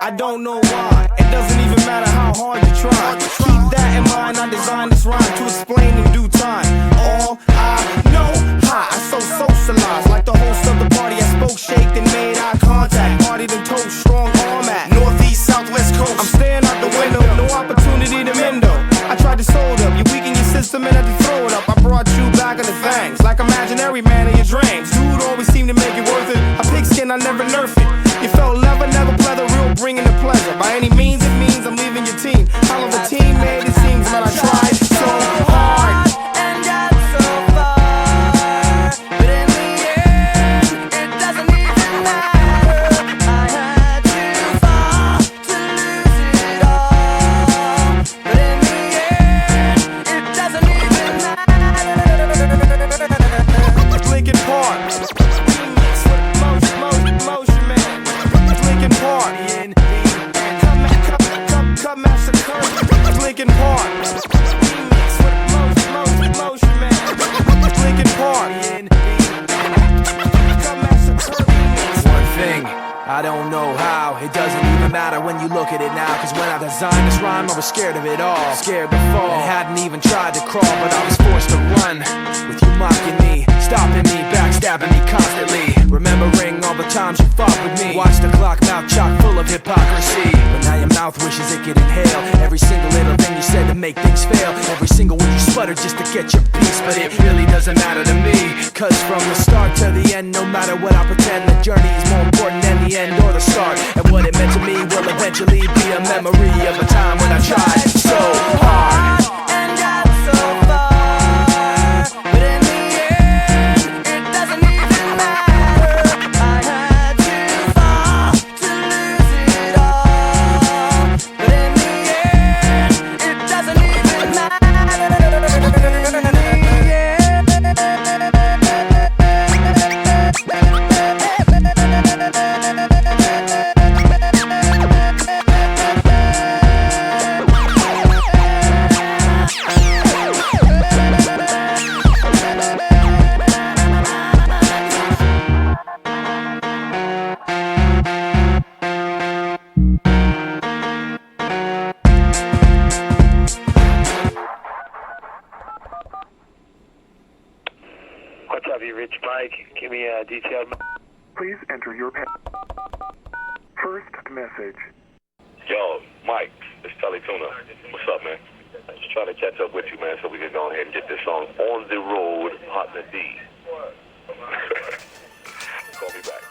I don't know why. It doesn't even matter how hard you try. Keep that in specimen had to throw it up. I brought you back into things, like imaginary man in your dreams. Dude always seemed to make it worth it. A pigskin, I never nerf it. You felt leather, never pleather, real bringing the pleasure. By any means, it means I'm leaving your team. How of a teammate, it seems, but I tried so hard. And got so far, but in the end, it doesn't even matter. I had to fall to lose it all, but in the end, it doesn't even matter. Linkin Park, remix with motion man. Linkin Park, Kutmasta curse. Linkin Park, remix with motion man. Linkin Park, Kutmasta curse. One thing, I don't know how. It doesn't even matter when you look at it now. Cause when I designed this rhyme, I was scared of it all. Scared to fall, and hadn't even tried to crawl. But I was forced to run, with you mocking me, stopping me, backstabbing me constantly. Remembering all the times you fought with me. Watch the clock, mouth chock full of hypocrisy. But now your mouth wishes it could inhale every single little thing you said to make things fail. Every single one you sputtered just to get your piece. But it really doesn't matter to me, cause from the start to the end, no matter what I pretend, the journey is more important than the end or the start. And what it meant to me will eventually be a memory of a time when I tried so hard. And got so far, but in the end, it doesn't even matter. I had to fall to lose it all, but in the end, it doesn't even matter. What's up, you rich Mike? Give me a detailed... Please enter your first message. Yo, Mike, it's Chali Tuna. What's up, man? Just trying to catch up with you, man, so we can go ahead and get this song on the road, Partner D. Call me back.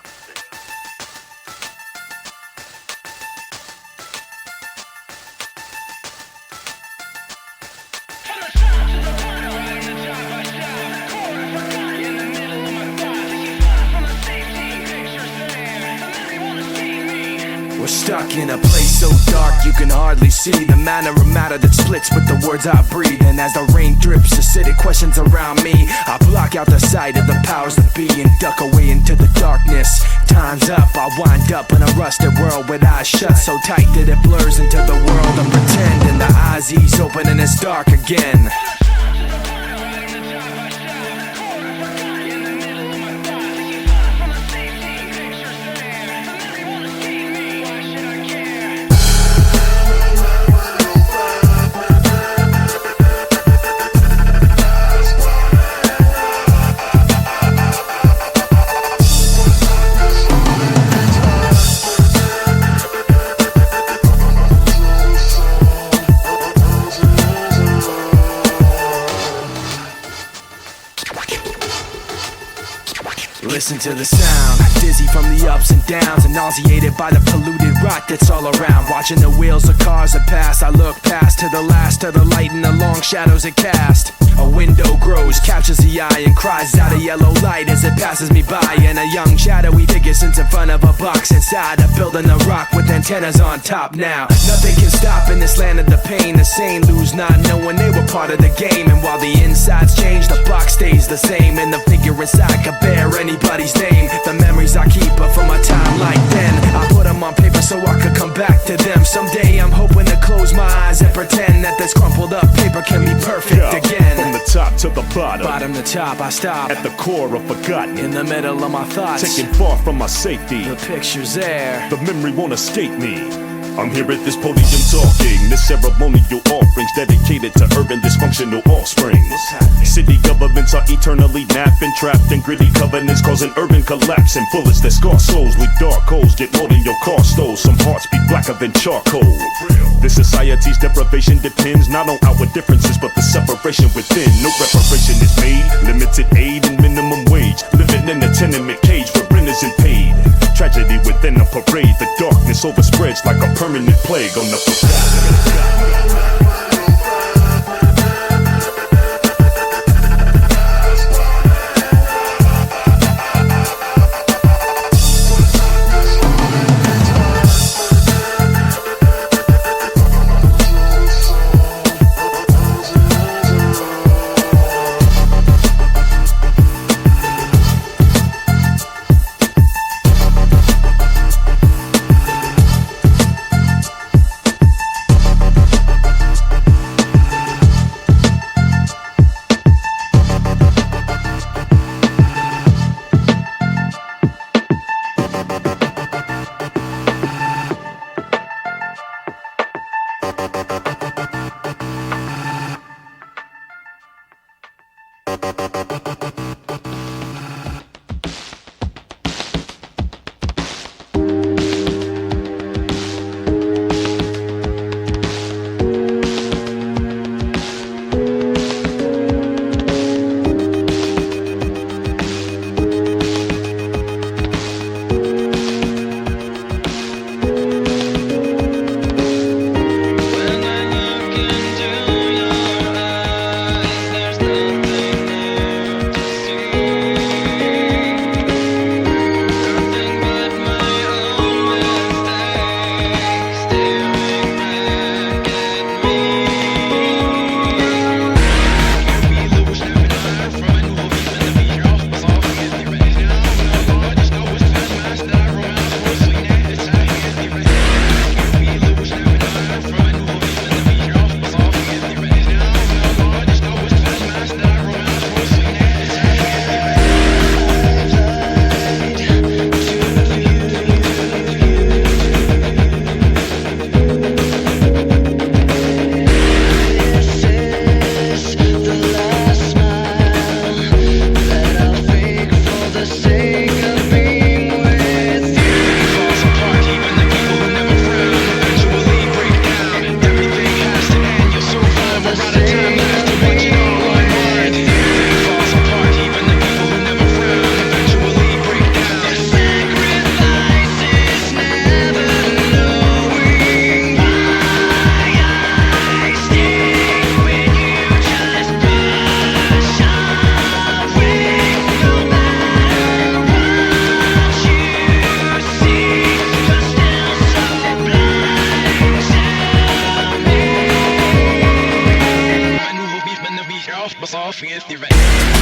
We're stuck in a place so dark you can hardly see the manner of matter that splits with the words I breathe. And as the rain drips, acidic questions around me, I block out the sight of the powers that be and duck away into the darkness. Time's up, I wind up in a rusted world with eyes shut so tight that it blurs into the world and pretend. And the eyes ease open and it's dark again. Listen to the sound, dizzy from the ups and downs, and nauseated by the polluted rot that's all around. Watching the wheels of cars that pass, I look past to the last of the light and the long shadows it cast. A window grows, captures the eye, and cries out a yellow light as it passes me by. And a young shadowy figure sits in front of a box inside a building of rock with antennas on top now. Nothing can stop in this land of the pain. The sane lose not knowing they were part of the game. And while the insides change, the box stays the same. And the figure inside could bear anybody's name. The memories I keep are from a time like then. I put them on paper so I could come back to them. Someday I'm hoping to close my eyes and pretend that this crumpled up paper can be perfect again. From the top to the bottom, bottom to top, I stop at the core of forgotten, in the middle of my thoughts, taken far from my safety. The picture's there, the memory won't escape me. I'm here at this podium talking, this ceremonial offerings dedicated to urban dysfunctional offspring. City governments are eternally napping, trapped in gritty covenants, causing urban collapse. And bullets that scar souls with dark holes get more than your car stole. Some hearts be blacker than charcoal. This society's deprivation depends not on outward differences, but the separation within. No reparation is made, limited aid and minimum wage. Living in a tenement cage where rent isn't paid. Tragedy within a parade, the darkness overspreads like a permanent plague on the forgotten.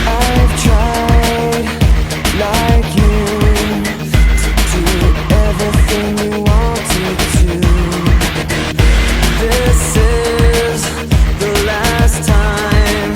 I've tried, like you, to do everything you wanted to. This is the last time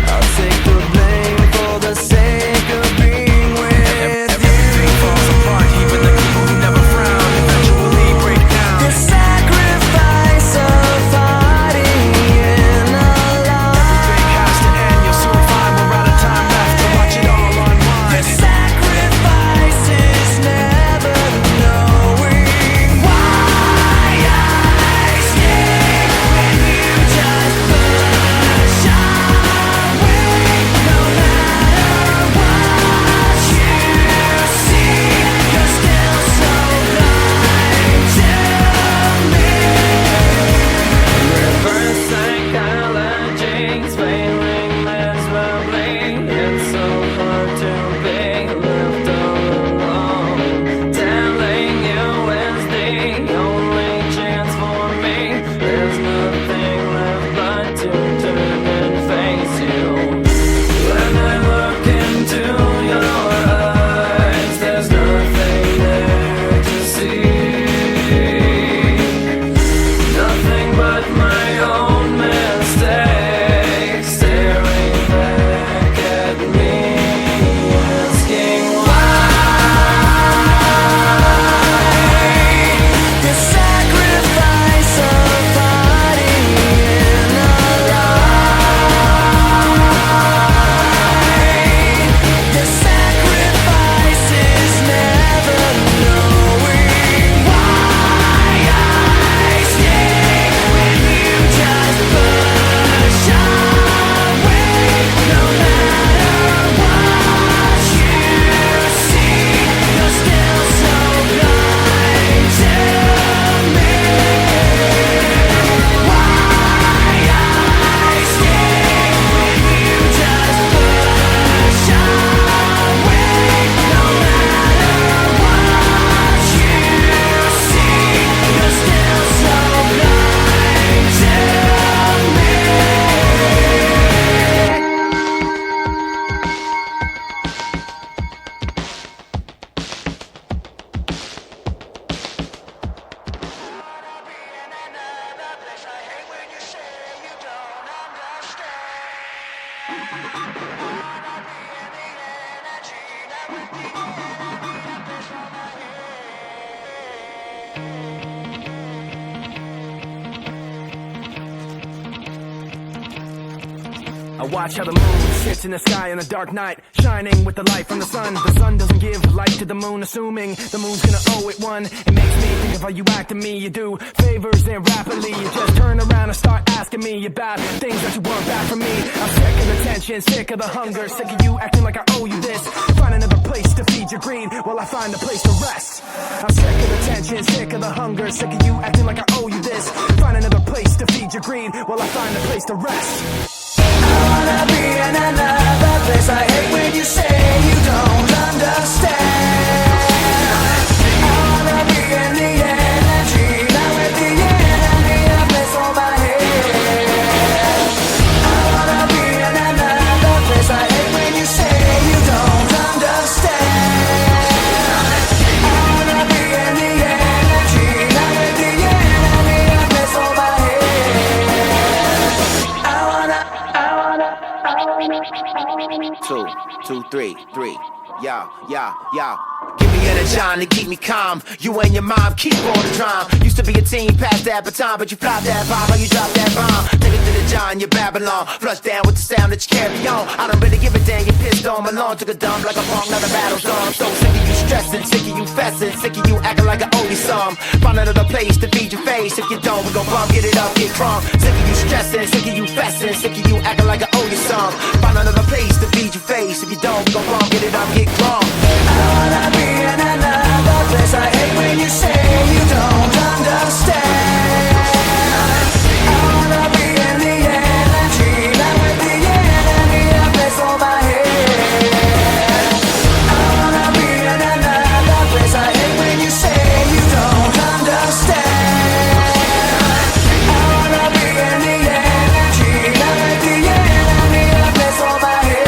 I'll take the blame for the sake of being with you. Everything falls apart, even the people who never frown eventually break down. The sacrifice of fighting in a lie. Everything has to end, you'll soon find we're out of time left to watch it all unwind. The sacrifice is never knowing I watch how the moon sits in the sky on a dark night, shining with the light from the sun. The sun doesn't give light to the moon, assuming the moon's gonna owe it one. It makes me think of how you act to me. You do favors and rapidly you just turn around and start asking me about things that you want back from me. I'm sick of the tension, sick of the hunger, sick of you acting like I owe you this. Find another place to feed your greed while I find a place to rest. I'm sick of the tension, sick of the hunger, sick of you acting like I owe you this. Find another place to feed your greed while I find a place to rest. I wanna be in another place. I hate when you say you don't understand. I wanna be in the energy, not with the enemy, a place for my head. I wanna be in another place. I hate when you say you don't understand. I wanna be in the energy, not with the enemy, a place for my head. I wanna 2, 2, 3, 3. Yeah, yeah, yeah. Give me energy to keep me calm. You and your mom keep on the drum. Used to be a teen, past that baton, but you flopped that bomb, or you dropped that bomb. Take it to the John, you Babylon. Flush down with the sound that you carry on. I don't really give a damn, you pissed on my lawn. Took a dump like a punk, now the battle's on. I'm so sick of you stressing, sick of you fessing, sick of you acting like I owe you some. Find another place to feed your face. If you don't, we gon' bump, get it up, get crunk. Sick of you stressing, sick of you fessing, sick of you acting like I owe you some. Find another place to feed your face. If you don't, we gon' bump, get it up, get crunk. I wanna be in another place. I hate when you say you don't understand. I wanna be in the energy, not with the enemy, a place for my head. I wanna be in another place. I hate when you say you don't understand. I wanna be in the energy, not with the enemy, a place for my head.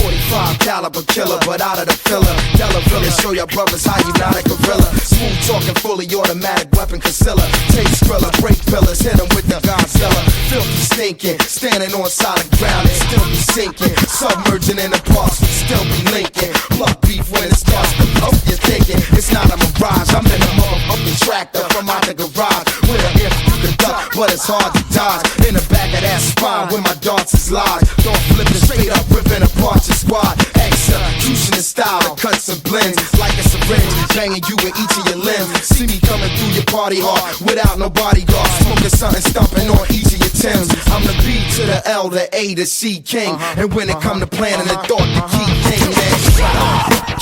45 caliber killer, but out of the filler. Della Villa, show your brothers how you not a gorilla. Smooth talking, full fully automatic weapon concealer. Take Skrilla, break pillars, hit him with the Godzilla. Filthy stinking, standing on solid ground and still be sinking. Submerging in the parks, we still be linking. Pluck beef when it starts to pump, you're thinking it's not a mirage. I'm in a motherfucking tractor from out the garage. With an if you can duck, but it's hard to dodge. In the back of that spine where my darts is lodged. Don't flip it straight up, ripping apart your squad. X-Ecutioner style that cuts and blends like a syringe, banging you with each of your limbs. See me coming through your party hard without no bodyguard, smoking something, stomping on each of your Timbs. I'm the B to the L, the A to C king. And when it come to planning the thought, the key thing, man.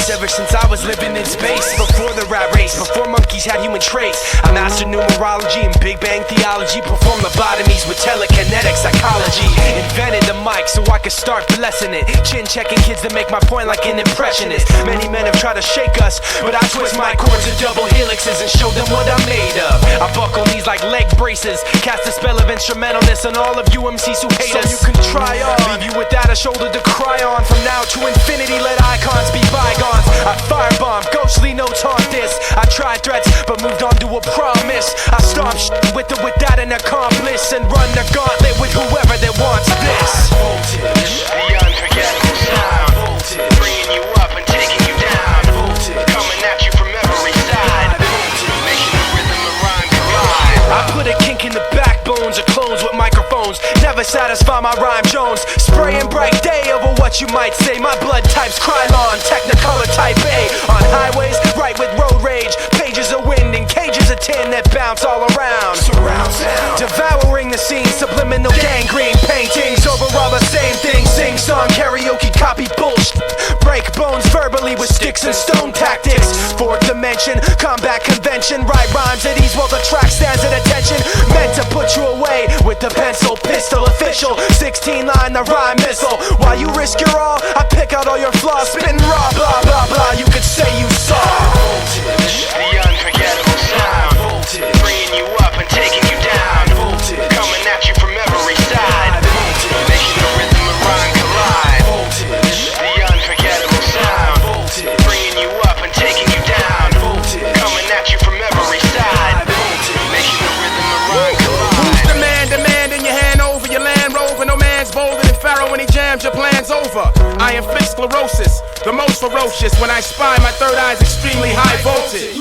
Ever since I was living in space, before the rat race, before monkeys had human traits, I mastered numerology and Big Bang theology, performed lobotomies with telekinetic psychology, invented the mic so I could start blessing it, chin checking kids to make my point like an impressionist. Many men have tried to shake us, but I twist my chords to double helixes and show them what I'm made of. I buckle these like leg braces, cast a spell of instrumentalness on all of you MCs who hate us. So you can try on, leave you without a shoulder to cry on. From now to infinity, let icons be bygones. I firebomb, ghostly notes haunt this. I tried threats, but moved on to a promise. I stomp with or without an accomplice, and run the gauntlet with whoever that wants this. Voltage, the unforgettable sound. Voltage, bringing you up and taking you down. Voltage, coming at you from every side. Voltage, making the rhythm and rhyme collide. I put a kink in the backbones of clones with microphones. Never satisfy my rhyme Jones. Spraying bright day over what you might say. My blood type's Krwlng, Technicolor type A. On highways, right with road rage. Pages of wind and cages of tin that bounce all around. Surround sound, devouring the scene. Subliminal gangrene paintings over all the same things. Sing song, karaoke, copy bullshit. Break bones verbally with sticks and stone tactics. Fourth dimension, combat convention. Write rhymes at ease while the track stands at attention. Meant to put you away with the pencil pistol official. 16 line the rhyme missile. While you risk your all, I pick out all your flaws. Spitting raw, blah blah blah. You could say you saw. Voltage, the unforgettable sound. Voltage, bringing you up and taking you down. Voltage, coming at you from every side. Voltage, making the rhythm and rhyme collide. Voltage, the unforgettable sound. Voltage, bringing you up and taking you down. Voltage, coming at you from every side. Voltage, making the rhythm and rhyme collide. Who's the man demanding your hand over your Land Rover? No man's bolder than Pharoahe when he jams your plans over. I inflict sclerosis, the most ferocious. When I spy, my third eye's extremely high voltage.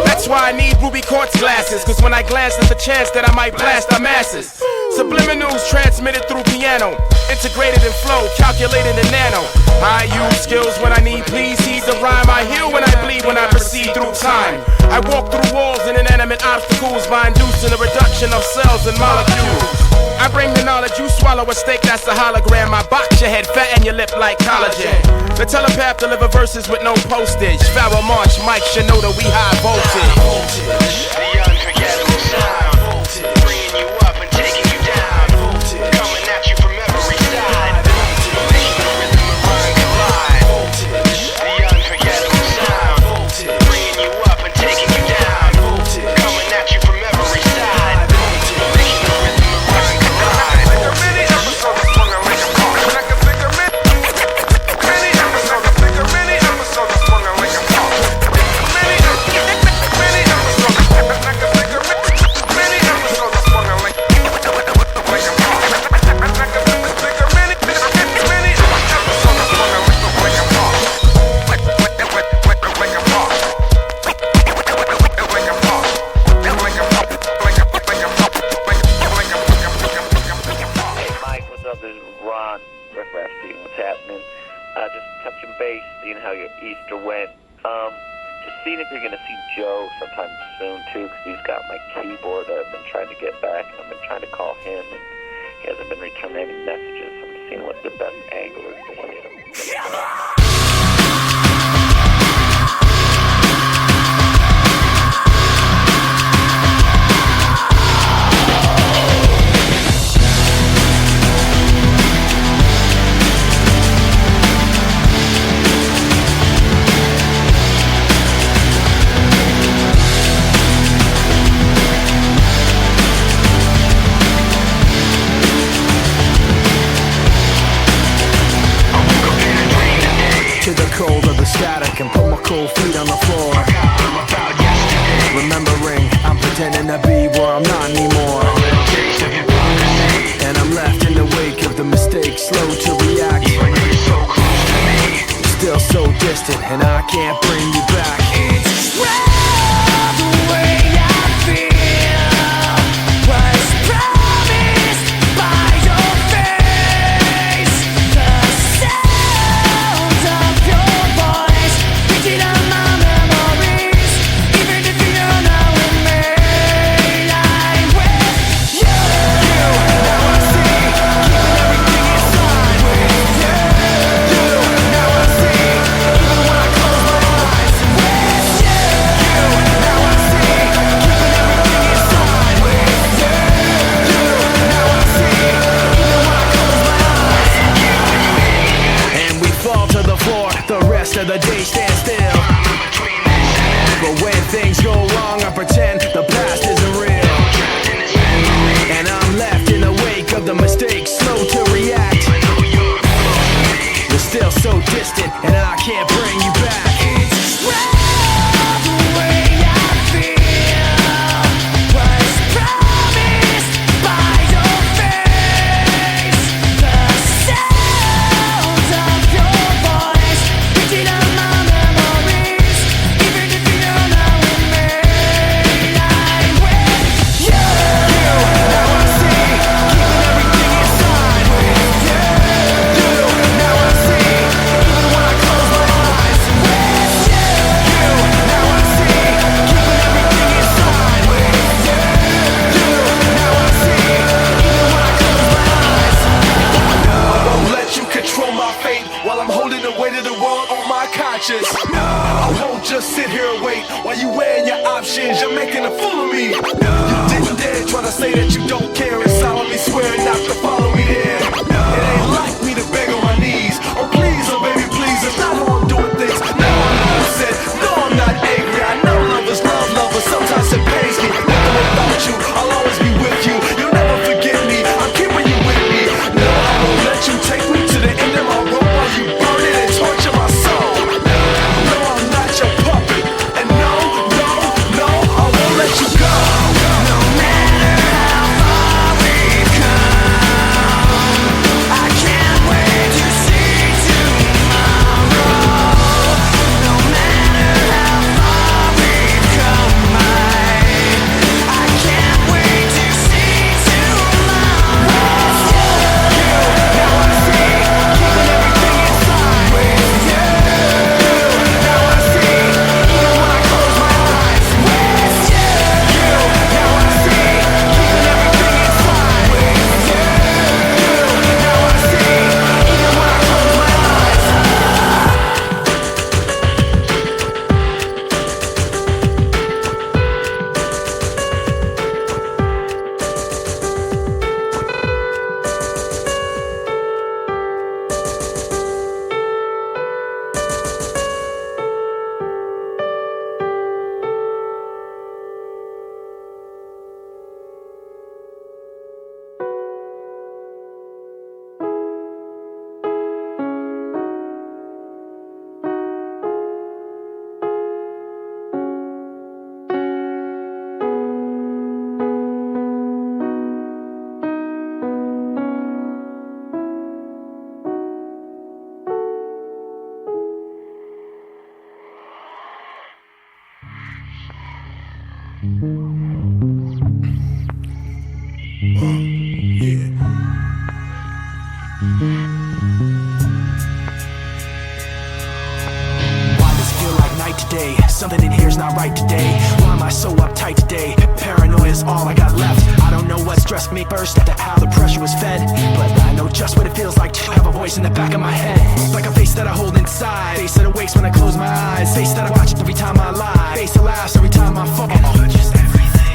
That's why I need ruby quartz glasses, cause when I glance there's a chance that I might blast our masses. Subliminals transmitted through piano, integrated in flow, calculated in nano. I use skills when I need, please heed the rhyme. I heal when I bleed, when I proceed through time. I walk through walls and inanimate obstacles by inducing a reduction of cells and molecules. I bring the knowledge, you swallow a steak, that's a hologram. I box your head, fatten your lip like collagen. The telepath deliver verses with no postage. Pharoahe, Monch, Mike, Shinoda, we high voltage. Voltage, the unforgettable sound. Voltage, bringing you up and taking you down. Voltage, coming at you from every side. Voltage, making the rhythm and rhyme collide. Voltage, the unforgettable sound. Voltage, bringing you up and taking you down. Voltage, coming at you from every side. Voltage, making the rhythm and rhyme collide. Many episodes of swung like a punk. Many episodes of swung like a punk. Riff Raff, seeing what's happening. Just touching base, seeing how your Easter went. Just seeing if you're going to see Joe sometime soon, too, because he's got my keyboard that I've been trying to get back. I've been trying to call him, and he hasn't been returning any messages. I'm seeing what the best angle is to hit him. static and put my cold feet on the floor. Remembering I'm pretending to be where I'm not anymore. And I'm left in the wake of the mistakes, slow to react. Still so distant, and I can't bring you back. It's rough the way I feel was promised by your face. The sound of your voice reaching on my memories. Even if you're not with me, I'm with you. Now I see, keeping everything inside with you. Now I see, even when I close my eyes with you. Now I see, keeping everything inside with you. Now I see, even when I close my eyes. And we fall to the floor, the rest of the day stand still. But when things go wrong, I pretend the past isn't real. And I'm left in the wake of the mistakes, slow to react. You're still so distant, and I can't bring you back. It's rough the way I feel was promised by your face. The sound of your voice reaching on my memories. Even if you're not with me, I'm with you. Now I see, keeping everything inside with you. Now I see, even when I close my eyes with you. Now I see, keeping everything inside with you. Now I see, even when I close my eyes. I won't let you control my fate while I'm holding the weight of the world on my conscience. I won't just sit here and wait while you weighing your options. You're making a fool of me. You didn't dare try to say that you don't care and solemnly swearing not to follow me there. It ain't like me to beg on my knees. Oh please, oh baby, please. It's not how I'm doing things. No, I'm upset. No, I'm not angry. I know lovers love lovers. Sometimes it pains me. Nothing without you. I'll always be with you. You'll never forget me. I'm keeping you with me. No, I won't let you take me to the end of my rope while you burn it and torture my soul. No, I'm not your puppet. And no, no, no, I won't let you go. No matter how far we've come, I can't wait to see tomorrow. No matter how far we've come, I can't wait to see tomorrow. Now I see, keeping everything inside with you. Now I see, even when I close my eyes with you. Now I see, keeping everything inside with you. Now I see, even when I close my eyes. Why does it feel like night today? Something in here's not right today. Why am I so uptight today? Paranoia's all I got left. I don't know what stressed me first after how the pressure was fed, but I know just what it feels like to have a voice in the back of my head. Like a face that I hold inside, face that awakes when I close my eyes, face that I watch every time I lie, face that laughs every time I fall.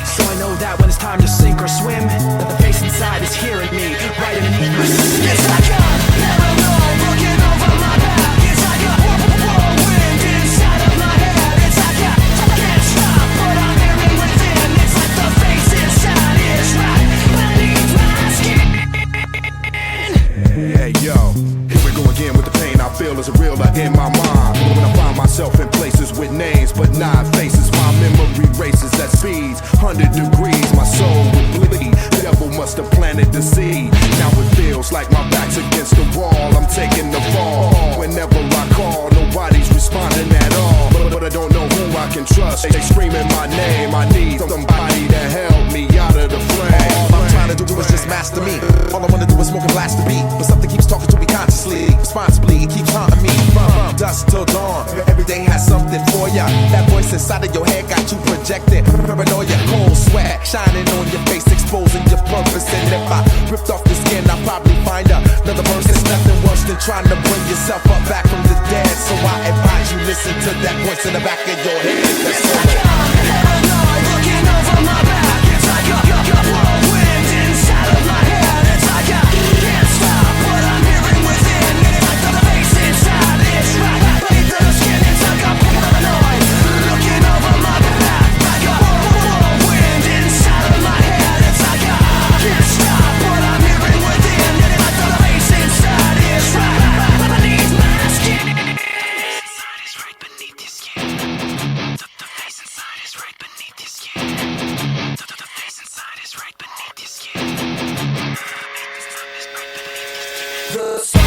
So I know that when it's time to sink or swim, that the face inside is hearing me, right underneath my skin. It's like a paranoid looking over my back. It's like a whirlwind inside of my head. It's like I can't stop, but I'm hearing within. It's like the face inside is right beneath my skin. Hey yo, here we go again with the pain I feel. feel is realer in my mind. When I find myself in places with names but not faces, my memory races at speeds 100 degrees. My soul would bleed. Devil must have planted the seed. Now it feels like my back's against the wall. I'm taking the fall. Whenever I call, nobody's responding at all. But I don't know who I can trust. They screaming my name. I need somebody to help me out of the flame. All I'm trying to do is just master me. All I wanna do is smoke and blast the beat. But something keeps talking to me consciously, responsibly. It keeps haunting me from dusk till dawn. Every day has something for ya. That voice inside of your head got you projected. Paranoia, cold sweat shining on your face, exposing your purpose. And if I ripped off the skin, I'll probably find another person. It's nothing worse than trying to bring yourself up back from the dead. So I advise you listen to that voice in the back of your head. That's all. Paranoid, looking over my back. It's like a whirlwind inside of my head. It's like I can't stop what I'm hearing within. It's like the bass inside is right beneath the skin. It's like I'm paranoid, looking over my back. Like a whirlwind inside of my head. It's like I can't stop what I'm hearing within. It's like the bass inside is right beneath my skin. Inside is right beneath your skin. The face inside is right beneath your skin. The face inside is right beneath your skin. The sun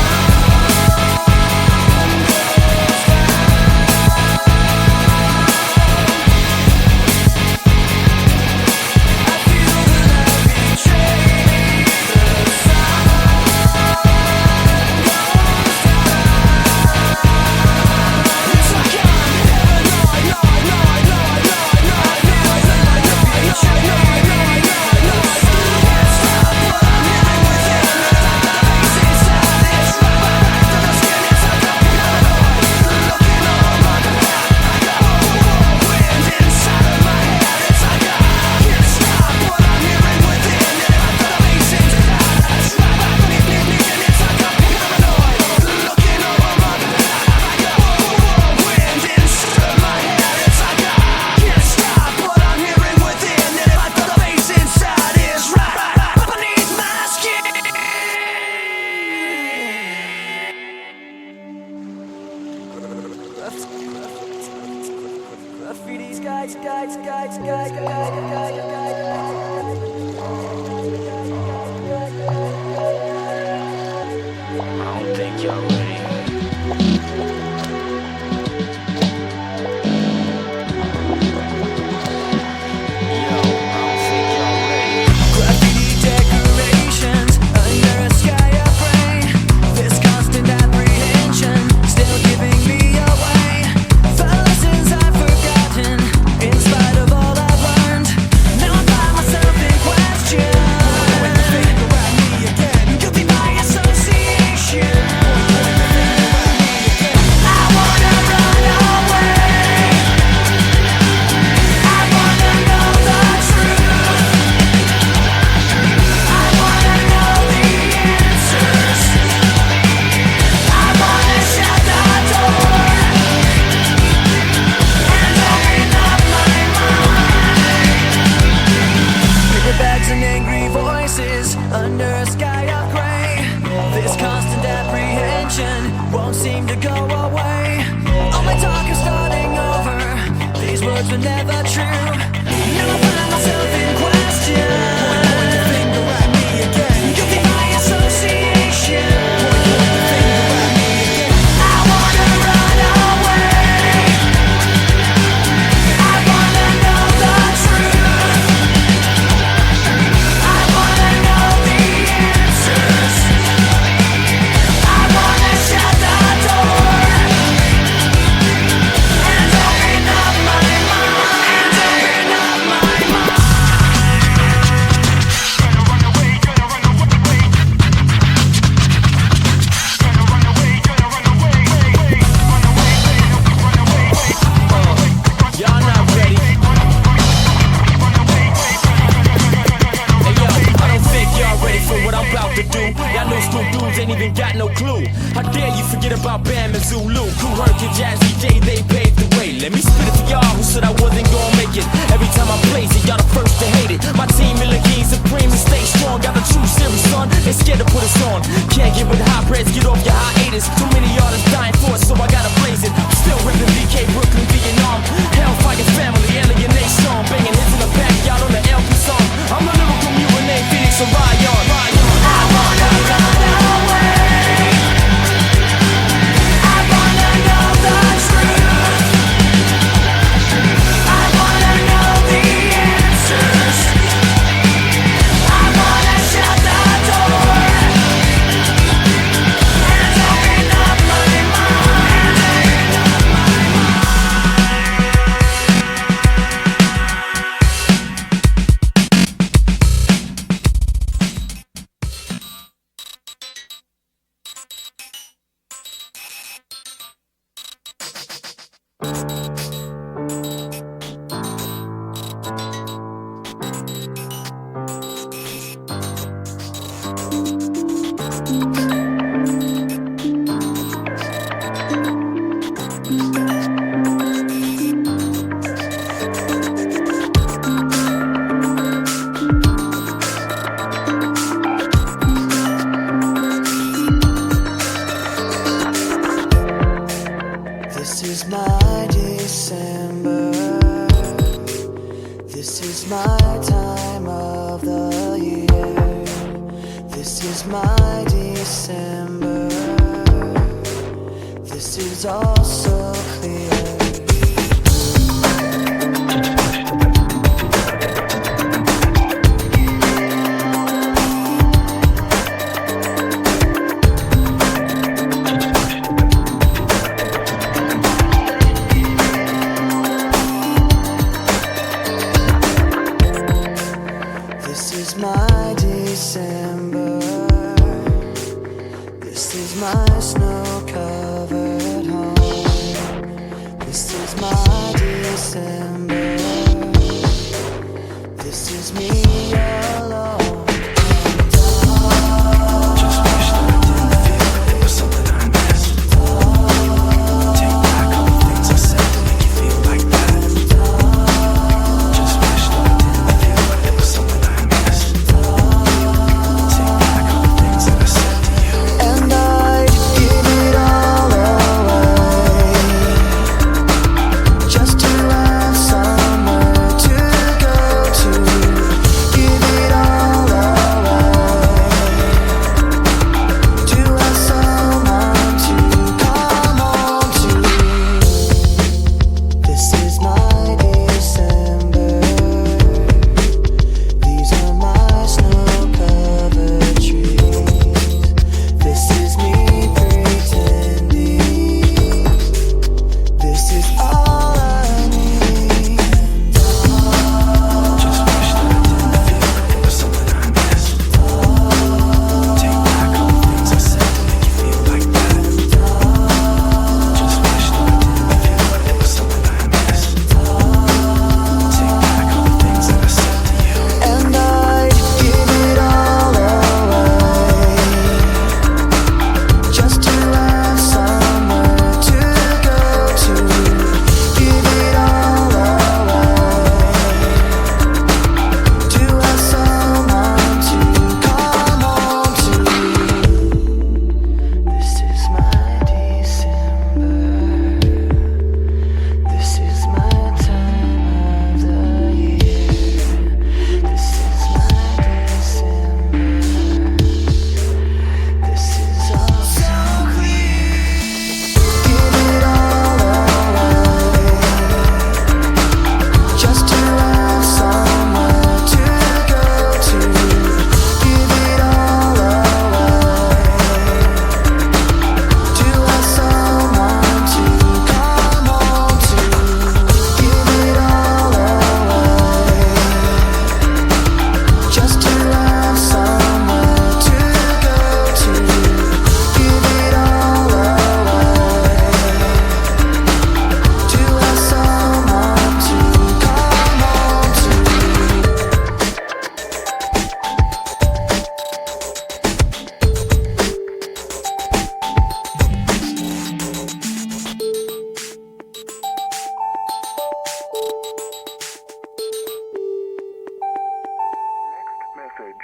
Scared to put us on. Can't get with high press, get off your hiatus. Too many artists dying my December. This is my time of the year. This is my December. This is all so clear. My December. This is my snow-covered home. This is my December. This is me alone. Just wish that I didn't feel it was something I missed. Take back all the things I said to make you feel like that. Just wish that I didn't feel it was something I missed. And I'd give it all away just to have somewhere to go to. Give it all away to have someone to come home to. This is my December. These are my snow-covered trees. This is me pretending. This is all I need. Just wish that I didn't feel it was something I missed. Take back all the things I said to make you feel like that. Just wish that I didn't feel it was something I missed. Take back all the things that I said to you. And I'd give it all away just to have somewhere to go to. Give it all away to have someone to come home to. This is my December. This is my time of the year. This is my December. This is all so clear. Give it all away just to have somewhere to go to. Give it all away to have someone to come home to. Give it all away just to have somewhere to go to. Give it all away to have someone to come home to. Next message.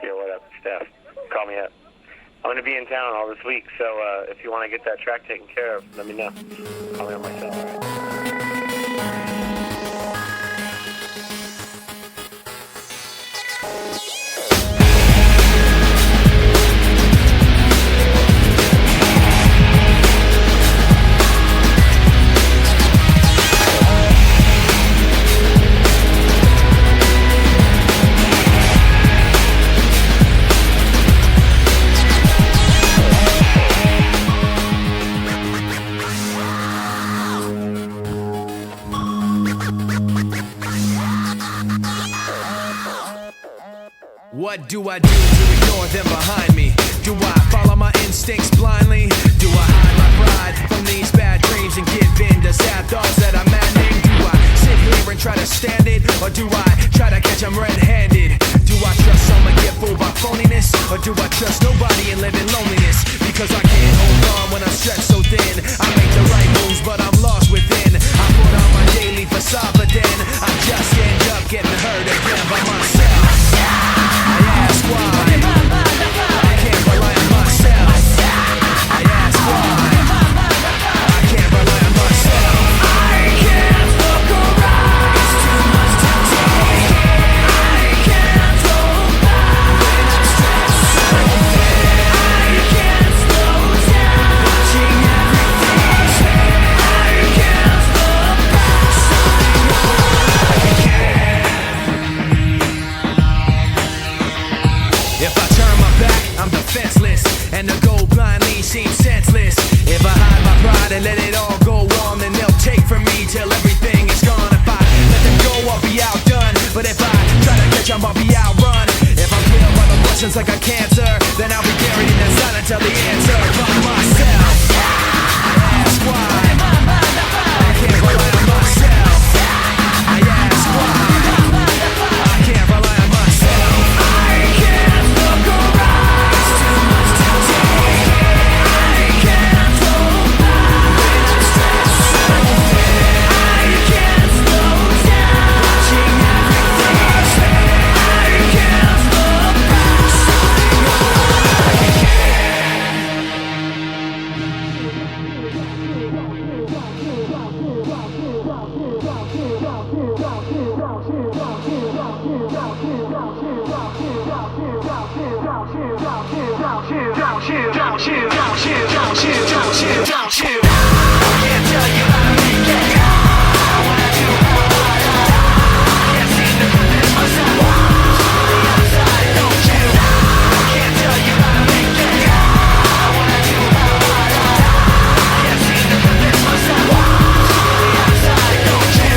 Yeah, what up, Stef? Call me up. I'm going to be in town all this week, so if you want to get that track taken care of, let me know. Call me on my cell, all right? What do I do to ignore them behind me? Do I follow my instincts blindly? Do I hide my pride from these bad dreams and give in to sad thoughts that I'm maddening? Do I sit here and try to stand it? Or do I try to catch them red-handed? Do I trust someone, get fooled by phoniness? Or do I trust nobody and live in loneliness? Because I can't hold on when I'm stretched so thin. I make the right moves but I'm lost within. I put on my daily facade but then I just end up getting hurt again by myself. I ask why I can't rely on myself. I ask why I can't rely on myself. if I hide my pride and let it all go on, then they'll take from me till everything is gone. If I let them go, I'll be outdone. But if I try to catch them, I'll be outrun. If I'm killed by the questions like a cancer, then I'll be buried in the sun until the answer. By myself, ask why I can't rely on myself. I ask why I can't rely on myself. I can't look around. It's too much to take. I can't hold back when I'm stressed so thin. I can't slow down, watching everything. I can't look back, starting over can't tell you how to make it. I wanna do harder. Can't seem to convince myself. To the other side, don't you? Can't tell you how to make it. I wanna do harder. Can't seem to convince myself. To the other side, don't you?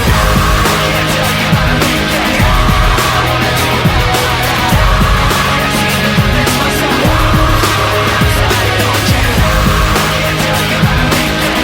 Can't tell you how to make it. I wanna do harder. Can't seem to convince myself. To the other side, don't you? Can't tell you how to make it.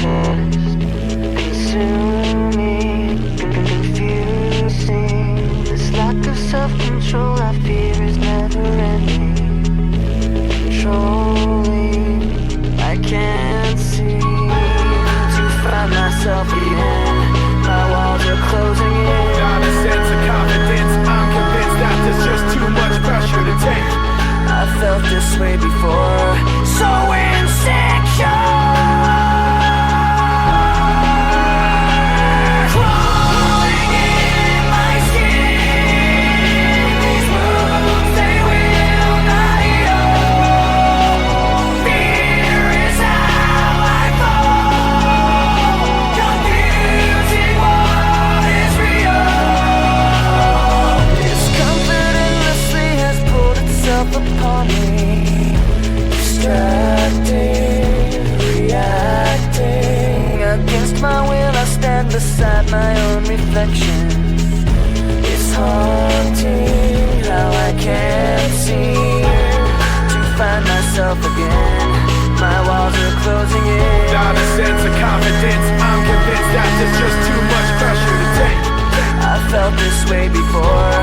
head is consuming, confusing. This lack of self-control I fear is never ending. Controlling, I can't seem to find myself again. My walls are closing in. Not a sense of confidence, I'm convinced that there's just too much pressure to take. I felt this way before, so insecure. Crawling in my skin, these wounds they will not heal. Fear is how I fall, confusing what is real. Discomfort endlessly has pulled itself upon me. Distracting, reacting. Against my will I stand beside my own reflection. It's haunting how I can't seem to find myself again. My walls are closing in. Not a sense of confidence, I'm convinced that there's just too much pressure to take. I felt this way before,